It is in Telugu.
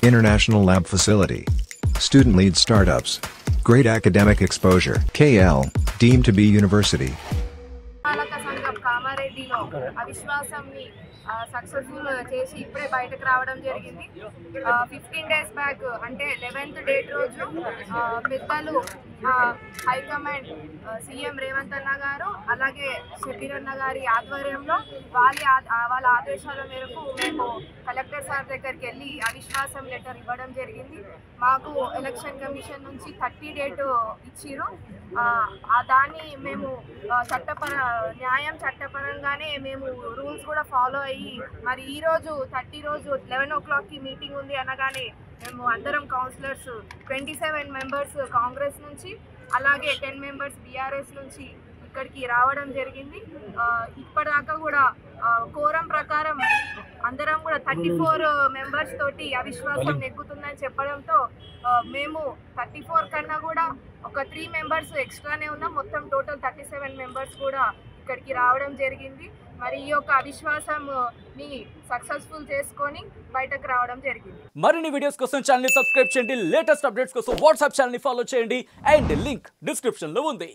International lab facility. Student-lead startups. Great academic exposure. KL, deemed to be university. పాలక సంఘం కామారెడ్డిలో అవిశ్వాసంని సక్సెస్ఫుల్ చేసి ఇప్పుడే బయటకు రావడం జరిగింది. 15 days బ్యాక్ అంటే 11th డేట్ రోజు పెద్దలు హైకమాండ్ సీఎం రేవంత్ అన్న గారు అలాగే షబ్బీర్ అన్న గారి ఆధ్వర్యంలో వాళ్ళ ఆదేశాల మేరకు మేము కలెక్టర్ సార్ దగ్గరికి వెళ్ళి అవిశ్వాసం లెటర్ ఇవ్వడం జరిగింది. మాకు ఎలక్షన్ కమిషన్ నుంచి 30 డేట్ ఇచ్చిరు. దాన్ని మేము చట్టపరంగానే మేము రూల్స్ కూడా ఫాలో అయ్యి మరి ఈరోజు 30 రోజు 11 o'clockకి మీటింగ్ ఉంది అనగానే మేము అందరం కౌన్సిలర్స్ 27 మెంబర్స్ కాంగ్రెస్ నుంచి అలాగే 10 మెంబర్స్ బీఆర్ఎస్ నుంచి ఇక్కడికి రావడం జరిగింది. ఇప్పటిదాకా కూడా కోరం ప్రకారం అందరం కూడా 34 మెంబర్స్ తోటి అవిశ్వాసం నెగ్గుతుందని చెప్పడంతో మేము 34 కన్నా కూడా ఒక 3 మెంబర్స్ ఎక్స్ట్రానే ఉన్నాం. మొత్తం టోటల్ 37 మెంబర్స్ కూడా ఇక్కడికి రావడం జరిగింది. మరి ఈ యొక్క అవిశ్వాసంని సక్సెస్ఫుల్ చేసుకొని బయటకు రావడం జరిగింది. మరిన్ని వీడియోస్ కోసం ఛానల్ ని సబ్స్క్రైబ్ చేయండి. లేటెస్ట్ అప్డేట్స్ కోసం వాట్సాప్ ఛానల్ ని ఫాలో చేయండి. అండ్ లింక్ డిస్క్రిప్షన్ లో ఉంది.